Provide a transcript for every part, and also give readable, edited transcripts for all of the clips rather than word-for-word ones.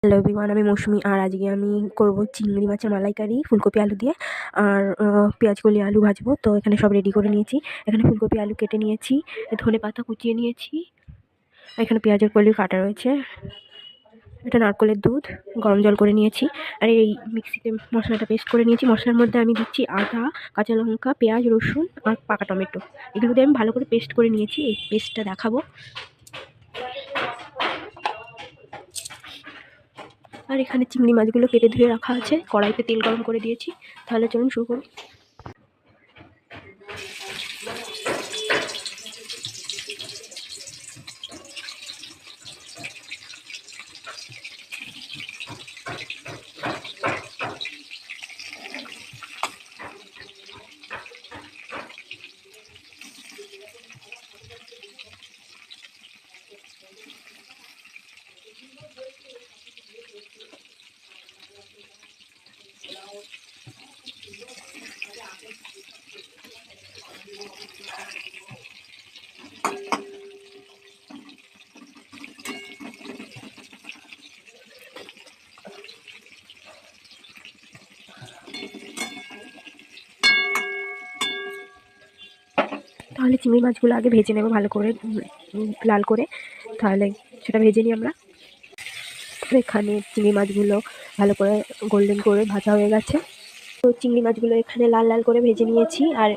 Hello everyone, আমি মৌসুমি। আর আজকে আমি করব চিংড়ি মাছের মালাইকারি ফুলকপি আলু দিয়ে। আর পেঁয়াজ কলি আলু ভাজবো। তো এখানে সব রেডি করে নিয়েছি। এখানে ফুলকপি আলু কেটে নিয়েছি, ধনে পাতা কুচিয়ে নিয়েছি, এখানে পেঁয়াজের কলি কাটা রয়েছে, এটা নারকেলের দুধ, গরম জল করে নিয়েছি। আর এই মিক্সিতে মশলাটা পেস্ট করে নিয়েছি। মশলার মধ্যে আমি দিচ্ছি আদা, কাঁচা লঙ্কা, পেঁয়াজ, রসুন আর পাকা টমেটো। এগুলো দিয়ে আমি ভালো করে পেস্ট করে নিয়েছি। এই পেস্টটা দেখাবো। আর এখানে চিংড়ি মাছগুলো কেটে ধুয়ে রাখা আছে, কড়াইতে তেল গরম করে দিয়েছি। তাহলে চলুন শুরু করি। তাহলে চিংড়ি মাছগুলো আগে ভেজে নেব ভালো করে, লাল করে। তাহলে সেটা ভেজে নিই আমরা। এখানে চিংড়ি মাছগুলো ভালো করে গোল্ডেন করে ভাজা হয়ে গেছে। তো চিংড়ি মাছগুলো এখানে লাল লাল করে ভেজে নিয়েছি। আর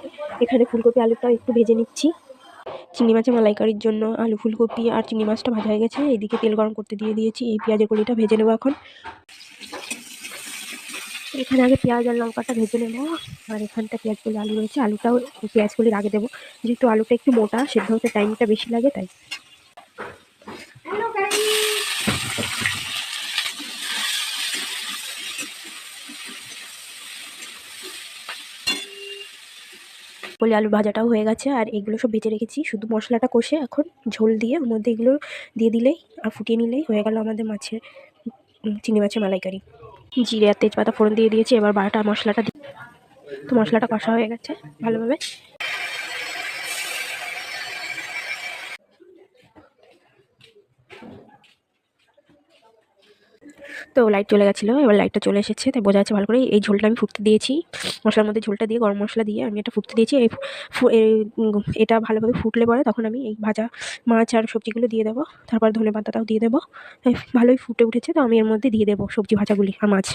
এখানে ফুলকপি আলুটাও একটু ভেজে নিচ্ছি। চিংড়ি মাছের মালাইকারির জন্য আলু, ফুলকপি আর চিংড়ি মাছটা ভাজা হয়ে গেছে। এইদিকে তেল গরম করতে দিয়ে দিয়েছি। এই পেঁয়াজের কলিটা ভেজে নেবো এখন। এখানে আগে পেঁয়াজ আর লঙ্কাটা ভেজে নেবো। আর এখানটা পেঁয়াজ কলি আলু রয়েছে, আলুটাও পেঁয়াজ কলির আগে দেবো, যেহেতু আলুটা একটু মোটা, সেদ্ধ হতে টাইমটা বেশি লাগে তাই। কলি আলু ভাজাটাও হয়ে গেছে। আর এগুলো সব ভেজে রেখেছি, শুধু মশলাটা কষে এখন ঝোল দিয়ে ওর মধ্যে এগুলো দিয়ে দিলেই আর ফুটিয়ে নিলেই হয়ে গেল আমাদের চিংড়ি মাছের মালাইকারি। জিরে আর তেজপাতা ফোড়ন দিয়ে দিয়েছি। এবার বাটা মশলাটা দিই। তো মশলাটা কষা হয়ে গেছে ভালোভাবে। তো লাইট চলে গেছিলো, এবার লাইটটা চলে এসেছে, তাই বোঝা যাচ্ছে ভালো করে। এই ঝোলটা আমি ফুটতে দিয়েছি, মশলার মধ্যে ঝোলটা দিয়ে গরম মশলা দিয়ে আমি এটা ফুটতে দিয়েছি। এটা ভালোভাবে ফুটলে পরে তখন আমি এই ভাজা মাছ আর সবজিগুলো দিয়ে দেবো। তারপর ধনে পাতাটাও দিয়ে দেবো। ভালোই ফুটে উঠেছে, তো আমি এর মধ্যে দিয়ে দেবো সবজি ভাজাগুলি আর মাছ।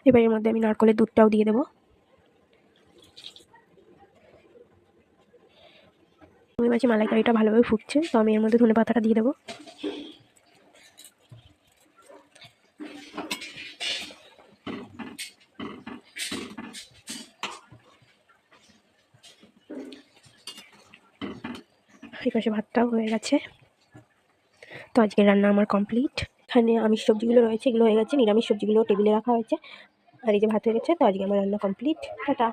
এবার এর মধ্যে আমি নারকেলের দুধটাও দিয়ে দেবো। চিংড়ি মাছের মালাইকারিটা ভালোভাবে ফুটছে, তো আমি এর মধ্যে ধনে পাতাটা দিয়ে দেবো। এই পাশে ভাতটাও হয়ে গেছে। তো আজকের রান্না আমার কমপ্লিট। এখানে আমিষ সবজিগুলো রয়েছে, এগুলো হয়ে গেছে। নিরামিষ সবজিগুলো টেবিলে রাখা হয়েছে। আর এই যে ভাত হয়ে গেছে। তো আজকে আমার রান্না কমপ্লিট। টাটা।